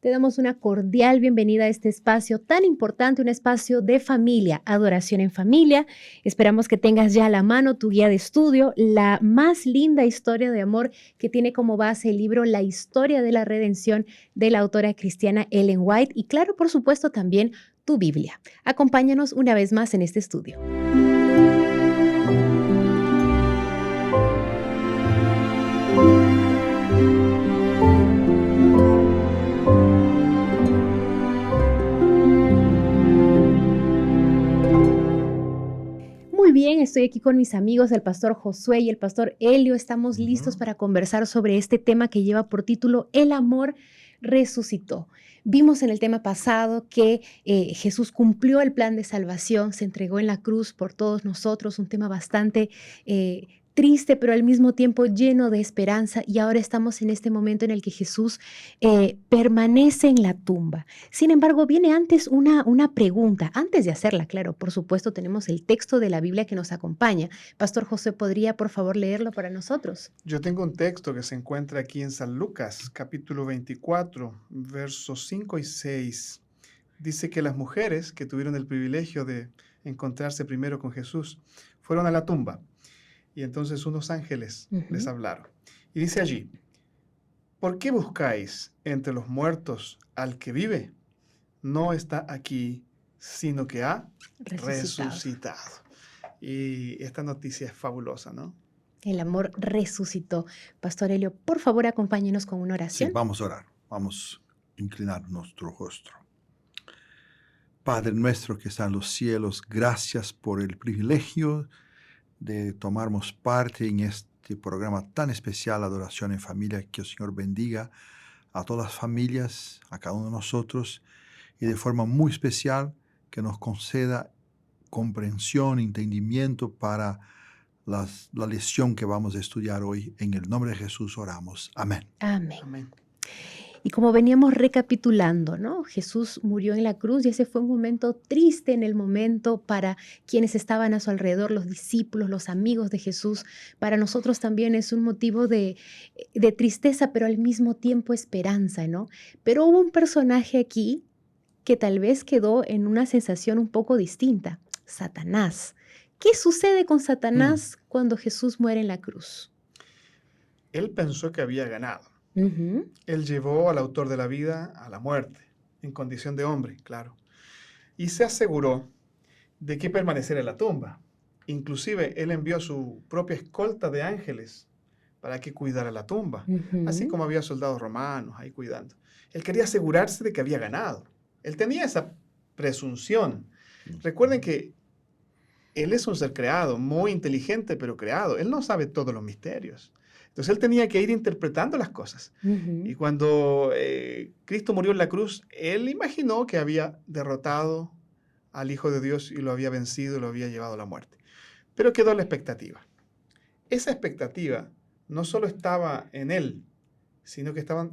Te damos una cordial bienvenida a este espacio tan importante, un espacio de familia, adoración en familia. Esperamos que tengas ya a la mano tu guía de estudio, la más linda historia de amor que tiene como base el libro La historia de la redención de la autora cristiana Ellen White y claro, por supuesto, también tu Biblia. Acompáñanos una vez más en este estudio. Muy bien, estoy aquí con mis amigos, el pastor Josué y el pastor Elio. Estamos listos para conversar sobre este tema que lleva por título El amor resucitó. Vimos en el tema pasado que Jesús cumplió el plan de salvación, se entregó en la cruz por todos nosotros, un tema bastante triste, pero al mismo tiempo lleno de esperanza. Y ahora estamos en este momento en el que Jesús permanece en la tumba. Sin embargo, viene antes una pregunta. Antes de hacerla, claro, por supuesto, tenemos el texto de la Biblia que nos acompaña. Pastor José, ¿podría por favor leerlo para nosotros? Yo tengo un texto que se encuentra aquí en San Lucas, capítulo 24, versos 5 y 6. Dice que las mujeres que tuvieron el privilegio de encontrarse primero con Jesús fueron a la tumba y entonces unos ángeles les hablaron. Y dice allí, ¿por qué buscáis entre los muertos al que vive? No está aquí, sino que ha resucitado. Y esta noticia es fabulosa, ¿no? El amor resucitó. Pastor Elio, por favor, acompáñenos con una oración. Sí, vamos a orar. Vamos a inclinar nuestro rostro. Padre nuestro que está en los cielos, gracias por el privilegio de tomarnos parte en este programa tan especial, Adoración en Familia. Que el Señor bendiga a todas las familias, a cada uno de nosotros, y de forma muy especial que nos conceda comprensión, entendimiento para la lección que vamos a estudiar hoy. En el nombre de Jesús oramos. Amén. Amén. Amén. Y como veníamos recapitulando, ¿no? Jesús murió en la cruz y ese fue un momento triste en el momento para quienes estaban a su alrededor, los discípulos, los amigos de Jesús. Para nosotros también es un motivo de tristeza, pero al mismo tiempo esperanza, ¿no? Pero hubo un personaje aquí que tal vez quedó en una sensación un poco distinta, Satanás. ¿Qué sucede con Satanás cuando Jesús muere en la cruz? Él pensó que había ganado. Él llevó al autor de la vida a la muerte, en condición de hombre, claro. Y se aseguró de que permaneciera en la tumba. Inclusive, él envió a su propia escolta de ángeles para que cuidara la tumba, así como había soldados romanos ahí cuidando. Él quería asegurarse de que había ganado. Él tenía esa presunción. Recuerden que él es un ser creado, muy inteligente, pero creado. Él no sabe todos los misterios. Entonces él tenía que ir interpretando las cosas. Y cuando Cristo murió en la cruz, él imaginó que había derrotado al Hijo de Dios y lo había vencido y lo había llevado a la muerte. Pero quedó la expectativa. Esa expectativa no solo estaba en él, sino que estaba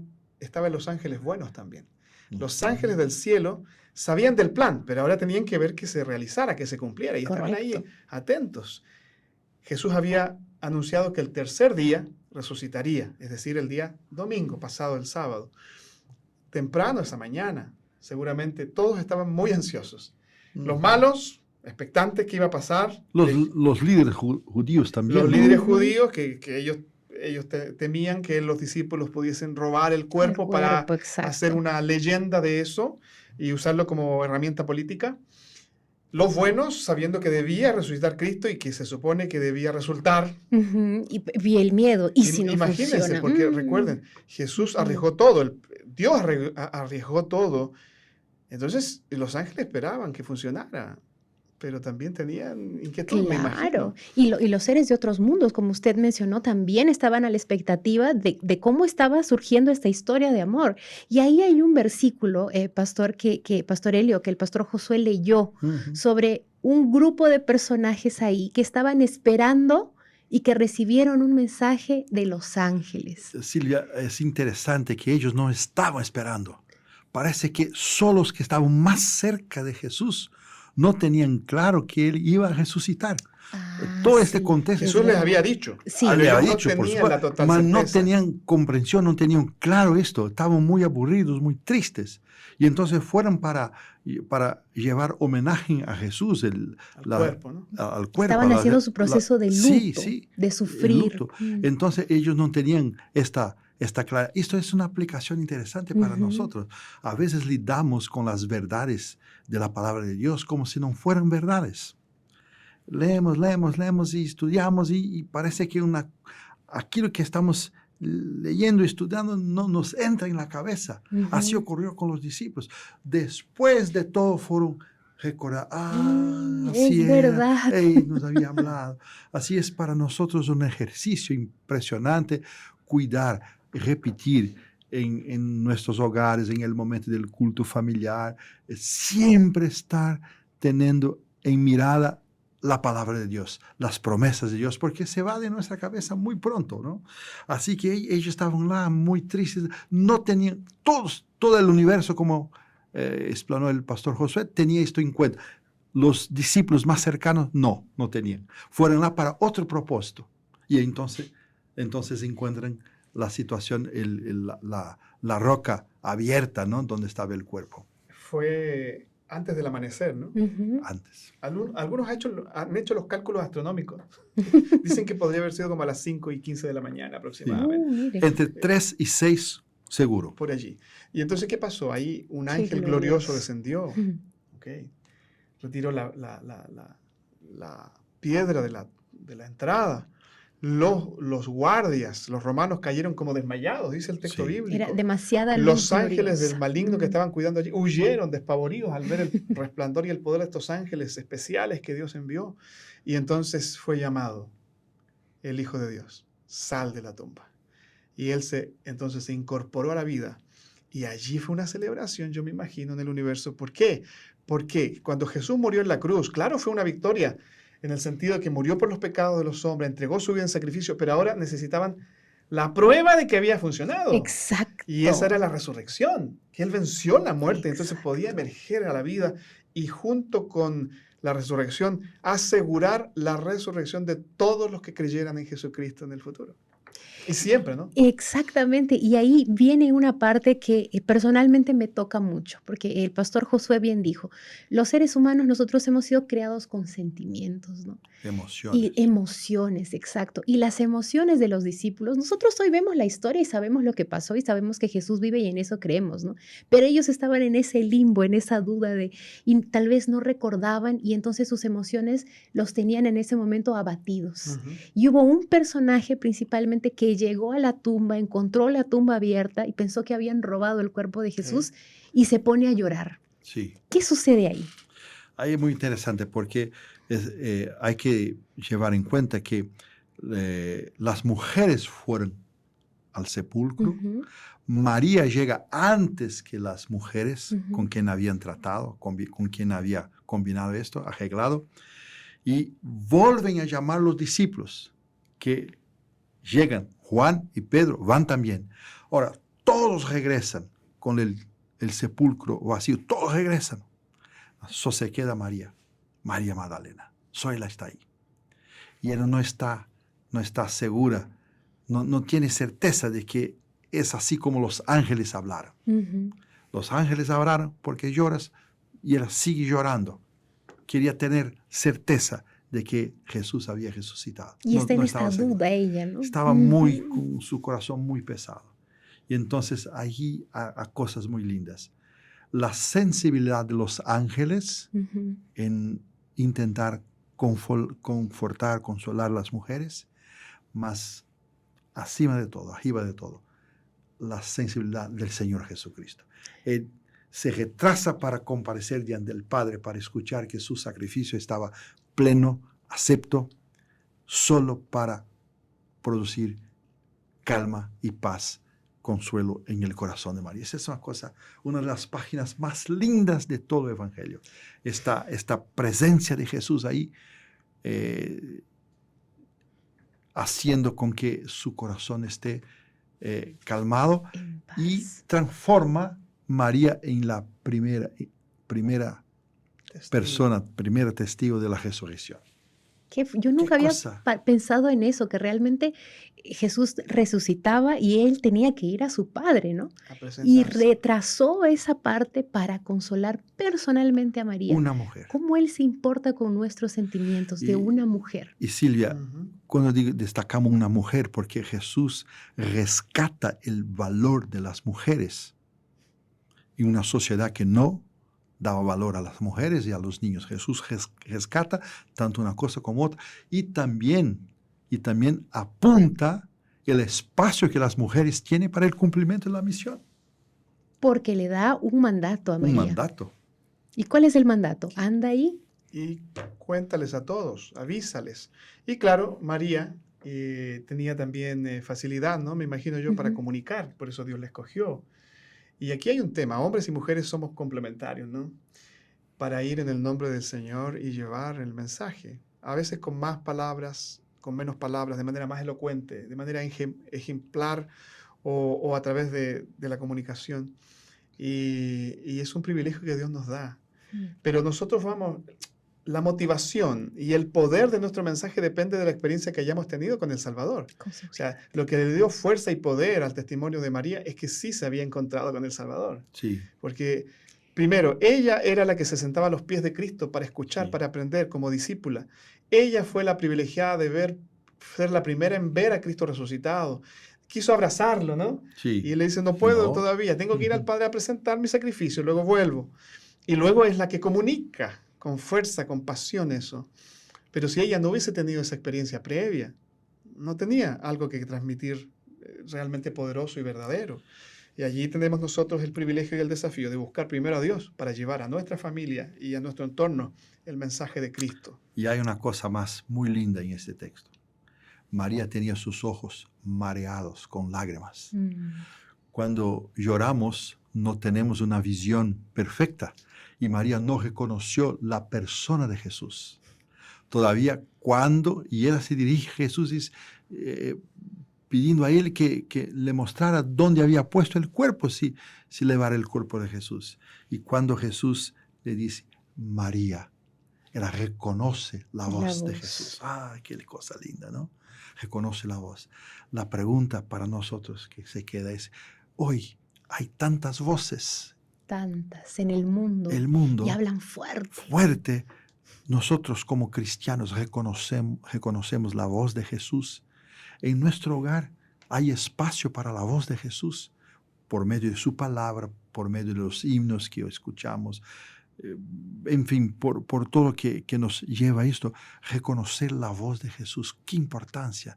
en los ángeles buenos también. Los ángeles del cielo sabían del plan, pero ahora tenían que ver que se realizara, que se cumpliera. Y estaban ahí atentos. Jesús había anunciado que el tercer día resucitaría, es decir, el día domingo, pasado el sábado. Temprano esa mañana, seguramente todos estaban muy ansiosos. Los malos, expectantes que iba a pasar. Los líderes judíos también. Los líderes judíos que ellos temían que los discípulos pudiesen robar el cuerpo para hacer una leyenda de eso y usarlo como herramienta política. Los buenos, sabiendo que debía resucitar Cristo y que se supone que debía resultar. Y el miedo, y si no imagínense, funciona. Porque recuerden, Jesús arriesgó todo, Dios arriesgó todo. Entonces, los ángeles esperaban que funcionara, pero también tenían inquietud, me imagino. Y los seres de otros mundos, como usted mencionó, también estaban a la expectativa de cómo estaba surgiendo esta historia de amor. Y ahí hay un versículo, Pastor Elio, que el pastor Josué leyó sobre un grupo de personajes ahí que estaban esperando y que recibieron un mensaje de los ángeles. Silvia, es interesante que ellos no estaban esperando. Parece que solo los que estaban más cerca de Jesús no tenían claro que él iba a resucitar. Todo este contexto. Jesús les había dicho. Sí. Le había No dicho, por tenían la supuesto, total mas no certeza. tenían comprensión, no tenían claro esto. Estaban muy aburridos, muy tristes. Y entonces fueron para llevar homenaje a Jesús, Al cuerpo, ¿no? al cuerpo. Estaban haciendo su proceso de luto, sí, de sufrir. luto. Entonces ellos no tenían esta clara. Esto es una aplicación interesante para nosotros. A veces lidamos con las verdades de la palabra de Dios como si no fueran verdades. Leemos y estudiamos y parece que aquello que estamos leyendo y estudiando no nos entra en la cabeza. Así ocurrió con los discípulos. Después de todo fueron recordar, así es era, verdad. nos había hablado. Así es para nosotros un ejercicio impresionante cuidar, repetir en nuestros hogares, en el momento del culto familiar, siempre estar teniendo en mirada la palabra de Dios, las promesas de Dios, porque se va de nuestra cabeza muy pronto, ¿no? Así que ellos estaban lá muy tristes, no tenían, todo el universo, como explanó el pastor Josué, tenía esto en cuenta. Los discípulos más cercanos no tenían. Fueron lá para otro propósito. Y entonces encuentran la situación, la roca abierta, ¿no? Donde estaba el cuerpo. Fue antes del amanecer, ¿no? Antes. Algunos han hecho los cálculos astronómicos. Dicen que podría haber sido como a las 5:15 de la mañana aproximadamente. Entre 3 y 6, seguro. Por allí. Y entonces, ¿qué pasó? Ahí un Qué ángel glorioso. glorioso descendió. Retiró la piedra de la entrada. Los guardias, los romanos cayeron como desmayados, dice el texto bíblico. Era demasiada luz Los ángeles gloriosa. del maligno que estaban cuidando allí huyeron despavoridos al ver el resplandor y el poder de estos ángeles especiales que Dios envió. Y entonces fue llamado el Hijo de Dios, sal de la tumba. Y él entonces se incorporó a la vida. Y allí fue una celebración, yo me imagino, en el universo. ¿Por qué? Porque cuando Jesús murió en la cruz, claro, fue una victoria, en el sentido de que murió por los pecados de los hombres, entregó su vida en sacrificio, pero ahora necesitaban la prueba de que había funcionado. Exacto. Y esa era la resurrección, que Él venció la muerte, entonces podía emerger a la vida y junto con la resurrección asegurar la resurrección de todos los que creyeran en Jesucristo en el futuro. Y siempre, ¿no? Exactamente, y ahí viene una parte que personalmente me toca mucho, porque el pastor Josué bien dijo, los seres humanos nosotros hemos sido creados con sentimientos, ¿no? Emociones. Y emociones, exacto. Y las emociones de los discípulos, nosotros hoy vemos la historia y sabemos lo que pasó y sabemos que Jesús vive y en eso creemos, ¿no? Pero ellos estaban en ese limbo, en esa duda y tal vez no recordaban y entonces sus emociones los tenían en ese momento abatidos. Y hubo un personaje principalmente que llegó a la tumba, encontró la tumba abierta y pensó que habían robado el cuerpo de Jesús y se pone a llorar. Sí. ¿Qué sucede ahí? Ahí es muy interesante porque hay que llevar en cuenta que las mujeres fueron al sepulcro. María llega antes que las mujeres con quien habían tratado, con quien había combinado esto, arreglado, y vuelven a llamar a los discípulos que llegan. Juan y Pedro van también. Ahora, todos regresan con el sepulcro vacío, todos regresan. Solo se queda María Magdalena. Sola está ahí. Y ella no está segura, no tiene certeza de que es así como los ángeles hablaron. Los ángeles hablaron porque lloras y ella sigue llorando. Quería tener certeza de que Jesús había resucitado. Y está en esta duda ella, ¿no? Estaba con su corazón muy pesado. Y entonces allí hay cosas muy lindas. La sensibilidad de los ángeles en intentar confortar, consolar a las mujeres, más arriba de todo, la sensibilidad del Señor Jesucristo. Él se retrasa para comparecer delante del Padre, para escuchar que su sacrificio estaba pleno, acepto, solo para producir calma y paz, consuelo en el corazón de María. Esa es una de las páginas más lindas de todo el Evangelio. Esta presencia de Jesús ahí, haciendo con que su corazón esté calmado y transforma María en la primera persona, primera testigo de la resurrección. Yo nunca había cosa? pensado en eso, que realmente Jesús resucitaba y él tenía que ir a su Padre, ¿no? A Y presentarse. retrasó esa parte para consolar personalmente a María. Una mujer. ¿Cómo él se importa con nuestros sentimientos de Y, una mujer? y Silvia, Ujú. cuando destacamos una mujer, porque Jesús rescata el valor de las mujeres en una sociedad que no daba valor a las mujeres y a los niños. Jesús rescata tanto una cosa como otra y también apunta el espacio que las mujeres tienen para el cumplimiento de la misión. Porque le da un mandato a Un María. mandato. ¿Y cuál es el mandato? Anda ahí. Y cuéntales a todos, avísales. Y claro, María tenía también facilidad, ¿no? Me imagino yo, para Ujú. comunicar, por eso Dios la escogió. Y aquí hay un tema, hombres y mujeres somos complementarios, ¿no? Para ir en el nombre del Señor y llevar el mensaje. A veces con más palabras, con menos palabras, de manera más elocuente, de manera ejemplar o a través de la comunicación. Y es un privilegio que Dios nos da. Mm. Pero nosotros vamos, la motivación y el poder de nuestro mensaje depende de la experiencia que hayamos tenido con el Salvador. Con su O sea, vida. lo que le dio fuerza y poder al testimonio de María es que sí se había encontrado con el Salvador. Sí, Porque, primero, ella era la que se sentaba a los pies de Cristo para escuchar, sí. para aprender como discípula. Ella fue la privilegiada de ser la primera en ver a Cristo resucitado. Quiso abrazarlo, ¿no? Sí. Y le dice, no puedo No. todavía, tengo que ir al Padre a presentar mi sacrificio, luego vuelvo. Y luego es la que comunica con fuerza, con pasión eso. Pero si ella no hubiese tenido esa experiencia previa, no tenía algo que transmitir realmente poderoso y verdadero. Y allí tenemos nosotros el privilegio y el desafío de buscar primero a Dios para llevar a nuestra familia y a nuestro entorno el mensaje de Cristo. Y hay una cosa más muy linda en este texto. María tenía sus ojos mareados con lágrimas. Cuando lloramos no tenemos una visión perfecta y María no reconoció la persona de Jesús. Todavía y ella se dirige a Jesús pidiendo a él que le mostrara dónde había puesto el cuerpo, si llevara el cuerpo de Jesús. Y cuando Jesús le dice, María, ella reconoce la voz de Jesús. ¡Ah, qué cosa linda!, ¿no? Reconoce la voz. La pregunta para nosotros que se queda es, hoy hay tantas voces. Tantas en el mundo. Y hablan fuerte. Fuerte. Nosotros como cristianos reconocemos la voz de Jesús. En nuestro hogar hay espacio para la voz de Jesús por medio de su palabra, por medio de los himnos que escuchamos, en fin, por todo que nos lleva a esto, reconocer la voz de Jesús. ¡Qué importancia!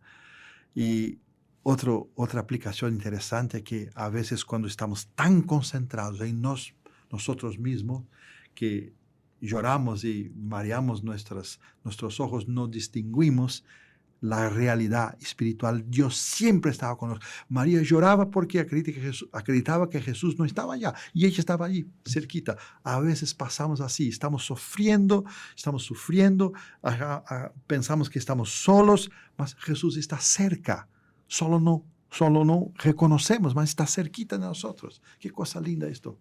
Y otra aplicación interesante que a veces cuando estamos tan concentrados en nosotros mismos que lloramos y mareamos nuestros ojos, no distinguimos la realidad espiritual. Dios siempre estaba con nosotros. María lloraba porque acreditaba que Jesús no estaba allá y ella estaba allí, cerquita. A veces pasamos así, estamos sufriendo, pensamos que estamos solos, mas Jesús está cerca. Solo no reconocemos, mas está cerquita de nosotros. Qué cosa linda esto.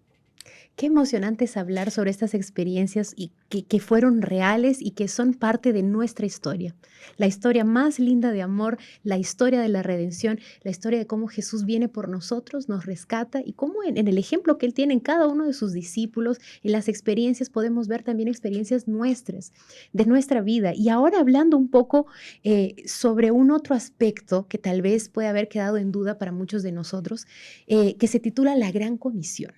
Qué emocionante es hablar sobre estas experiencias y que fueron reales y que son parte de nuestra historia. La historia más linda de amor, la historia de la redención, la historia de cómo Jesús viene por nosotros, nos rescata y cómo en el ejemplo que Él tiene en cada uno de sus discípulos, en las experiencias podemos ver también experiencias nuestras, de nuestra vida. Y ahora hablando un poco sobre un otro aspecto que tal vez puede haber quedado en duda para muchos de nosotros, que se titula La Gran Comisión.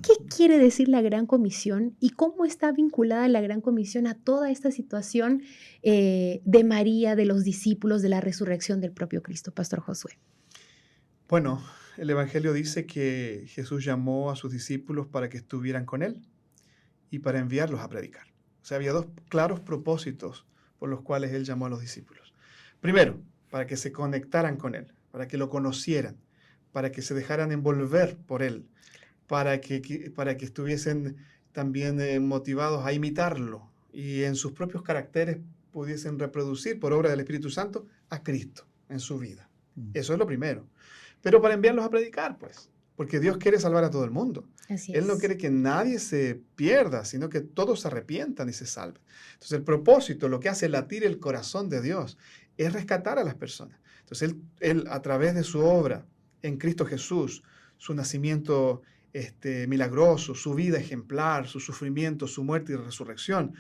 ¿Qué quiere decir la Gran Comisión y cómo está vinculada la Gran Comisión a toda esta situación de María, de los discípulos, de la resurrección del propio Cristo, Pastor Josué? Bueno, el Evangelio dice que Jesús llamó a sus discípulos para que estuvieran con Él y para enviarlos a predicar. O sea, había dos claros propósitos por los cuales Él llamó a los discípulos. Primero, para que se conectaran con Él, para que lo conocieran, para que se dejaran envolver por Él, para que estuviesen también motivados a imitarlo y en sus propios caracteres pudiesen reproducir por obra del Espíritu Santo a Cristo en su vida. Eso es lo primero. Pero para enviarlos a predicar, pues, porque Dios quiere salvar a todo el mundo. Así Él no es. quiere que nadie se pierda, sino que todos se arrepientan y se salven. Entonces el propósito, lo que hace latir el corazón de Dios, es rescatar a las personas. Entonces él a través de su obra en Cristo Jesús, su nacimiento milagroso, su vida ejemplar, su sufrimiento, su muerte y resurrección,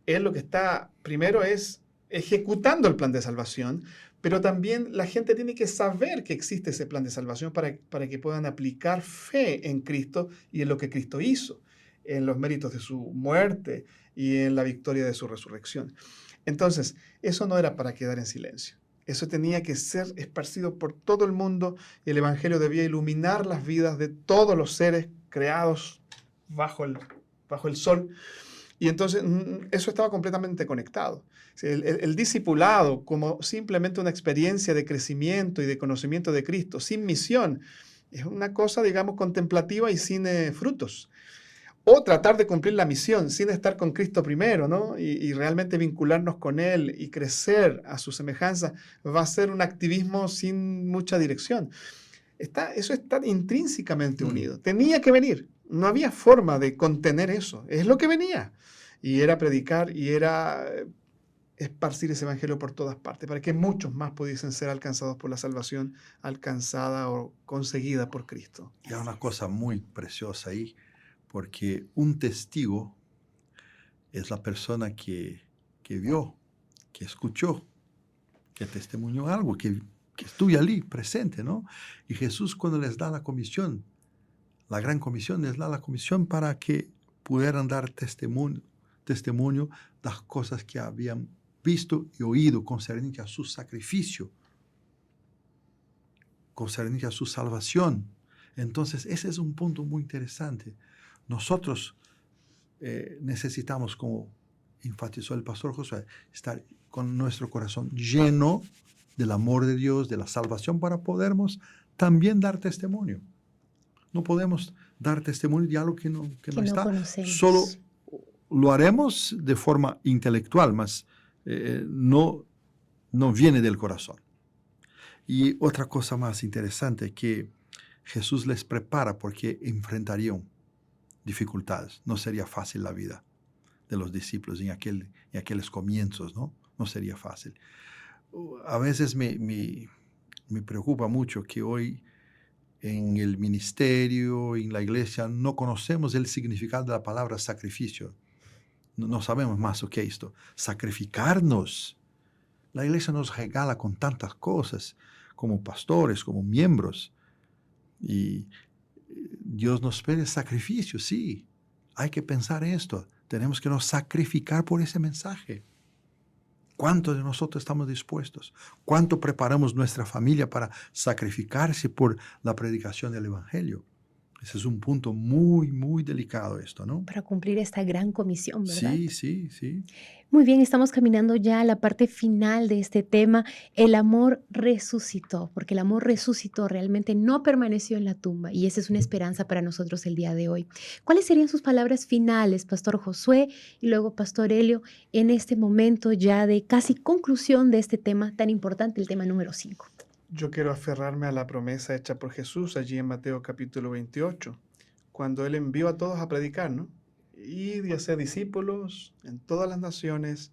Él lo que está primero es ejecutando el plan de salvación, pero también la gente tiene que saber que existe ese plan de salvación para que puedan aplicar fe en Cristo y en lo que Cristo hizo, en los méritos de su muerte y en la victoria de su resurrección. Entonces, eso no era para quedar en silencio. Eso tenía que ser esparcido por todo el mundo y el Evangelio debía iluminar las vidas de todos los seres creados bajo el sol. Y entonces eso estaba completamente conectado. El discipulado como simplemente una experiencia de crecimiento y de conocimiento de Cristo, sin misión, es una cosa, digamos, contemplativa y sin frutos. O tratar de cumplir la misión sin estar con Cristo primero, ¿no? Y realmente vincularnos con Él y crecer a su semejanza, va a ser un activismo sin mucha dirección. Eso está intrínsecamente unido. Tenía que venir. No había forma de contener eso. Es lo que venía. Y era predicar y era esparcir ese evangelio por todas partes, para que muchos más pudiesen ser alcanzados por la salvación alcanzada o conseguida por Cristo. Y hay una cosa muy preciosa ahí, porque un testigo es la persona que vio, que escuchó, que testimonió algo, que estuvo allí presente, ¿no? Y Jesús cuando les da la comisión, la gran comisión, les da la comisión para que pudieran dar testimonio de las cosas que habían visto y oído concerniente a su sacrificio, concerniente a su salvación. Entonces, ese es un punto muy interesante. Nosotros necesitamos, como enfatizó el pastor Josué, estar con nuestro corazón lleno del amor de Dios, de la salvación, para podermos también dar testimonio. No podemos dar testimonio de algo que no está. Conocemos. Solo lo haremos de forma intelectual, mas no viene del corazón. Y otra cosa más interesante, que Jesús les prepara porque enfrentarían dificultades. No sería fácil la vida de los discípulos en aquellos comienzos, ¿no? No sería fácil. A veces me preocupa mucho que hoy en el ministerio, en la iglesia, no conocemos el significado de la palabra sacrificio. No sabemos más lo que es esto. Sacrificarnos. La iglesia nos regala con tantas cosas, como pastores, como miembros. Y Dios nos pide sacrificio, sí. Hay que pensar esto. Tenemos que nos sacrificar por ese mensaje. ¿Cuántos de nosotros estamos dispuestos? ¿Cuánto preparamos nuestra familia para sacrificarse por la predicación del Evangelio? Ese es un punto muy, muy delicado esto, ¿no? Para cumplir esta gran comisión, ¿verdad? Sí. Muy bien, estamos caminando ya a la parte final de este tema. El amor resucitó, porque el amor resucitó, realmente no permaneció en la tumba, y esa es una esperanza para nosotros el día de hoy. ¿Cuáles serían sus palabras finales, Pastor Josué y luego Pastor Elio, en este momento ya de casi conclusión de este tema tan importante, el tema número 5? Yo quiero aferrarme a la promesa hecha por Jesús allí en Mateo capítulo 28, cuando Él envió a todos a predicar, ¿no? Ir y hacer discípulos en todas las naciones.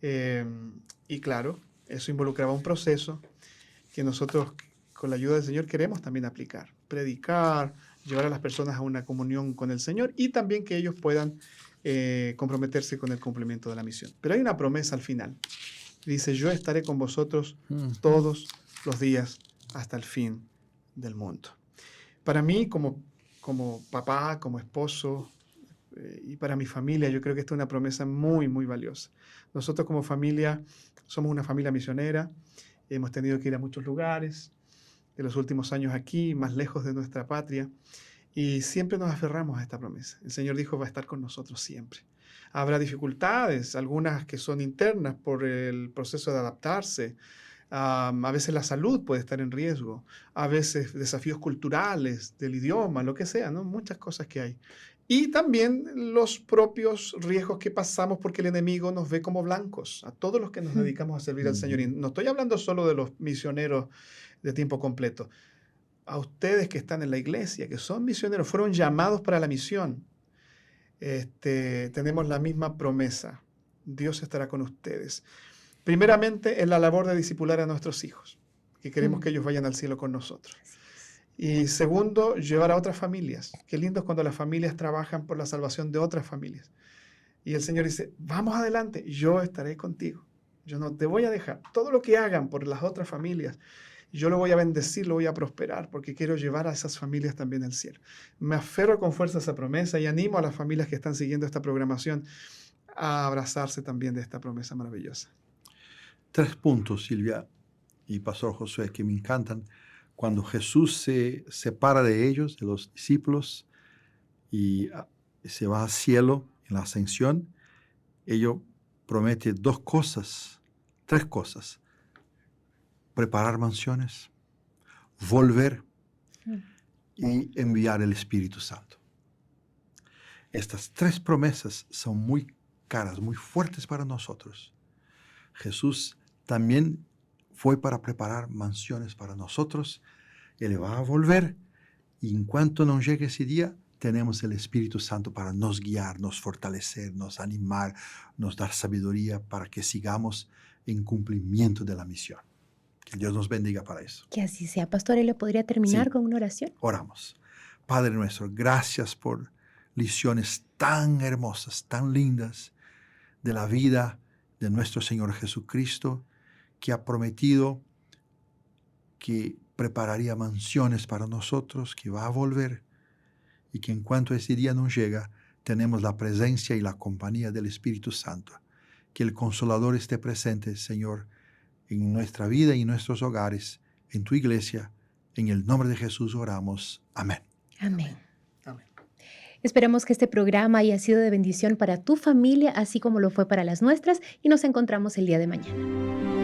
Y claro, eso involucraba un proceso que nosotros, con la ayuda del Señor, queremos también aplicar. Predicar, llevar a las personas a una comunión con el Señor y también que ellos puedan comprometerse con el cumplimiento de la misión. Pero hay una promesa al final. Dice, yo estaré con vosotros todos los días hasta el fin del mundo. Para mí, como papá, como esposo, y para mi familia, yo creo que esta es una promesa muy, muy valiosa. Nosotros como familia somos una familia misionera, hemos tenido que ir a muchos lugares, de los últimos años aquí, más lejos de nuestra patria, y siempre nos aferramos a esta promesa. El Señor dijo, va a estar con nosotros siempre. Habrá dificultades, algunas que son internas por el proceso de adaptarse. A veces la salud puede estar en riesgo, a veces desafíos culturales, del idioma, lo que sea, ¿no? Muchas cosas que hay. Y también los propios riesgos que pasamos porque el enemigo nos ve como blancos, a todos los que nos dedicamos a servir al Señor. Y no estoy hablando solo de los misioneros de tiempo completo. a ustedes que están en la iglesia, que son misioneros, fueron llamados para la misión. Tenemos la misma promesa. Dios estará con ustedes. Primeramente, en la labor de discipular a nuestros hijos, que queremos que ellos vayan al cielo con nosotros. Y segundo, llevar a otras familias. Qué lindo es cuando las familias trabajan por la salvación de otras familias. Y el Señor dice, vamos adelante, yo estaré contigo. Yo no te voy a dejar. Todo lo que hagan por las otras familias, yo lo voy a bendecir, lo voy a prosperar, porque quiero llevar a esas familias también al cielo. Me aferro con fuerza a esa promesa y animo a las familias que están siguiendo esta programación a abrazarse también de esta promesa maravillosa. 3 puntos, Silvia y Pastor Josué, que me encantan. Cuando Jesús se separa de ellos, de los discípulos, y se va al cielo en la ascensión, ellos promete 2 cosas, 3 cosas. Preparar mansiones, volver y enviar el Espíritu Santo. Estas 3 promesas son muy caras, muy fuertes para nosotros. Jesús también fue para preparar mansiones para nosotros. Él va a volver y en cuanto no llegue ese día, tenemos el Espíritu Santo para nos guiar, nos fortalecer, nos animar, nos dar sabiduría para que sigamos en cumplimiento de la misión. Que Dios nos bendiga para eso. Que así sea. Pastor, ¿él podría terminar Sí. con una oración? Oramos. Padre nuestro, gracias por lecciones tan hermosas, tan lindas de la vida de nuestro Señor Jesucristo, que ha prometido que prepararía mansiones para nosotros, que va a volver y que en cuanto ese día nos llega, tenemos la presencia y la compañía del Espíritu Santo. Que el Consolador esté presente, Señor, en nuestra vida y en nuestros hogares, en tu iglesia. En el nombre de Jesús oramos. Amén. Amén. Amén. Esperamos que este programa haya sido de bendición para tu familia, así como lo fue para las nuestras, y nos encontramos el día de mañana.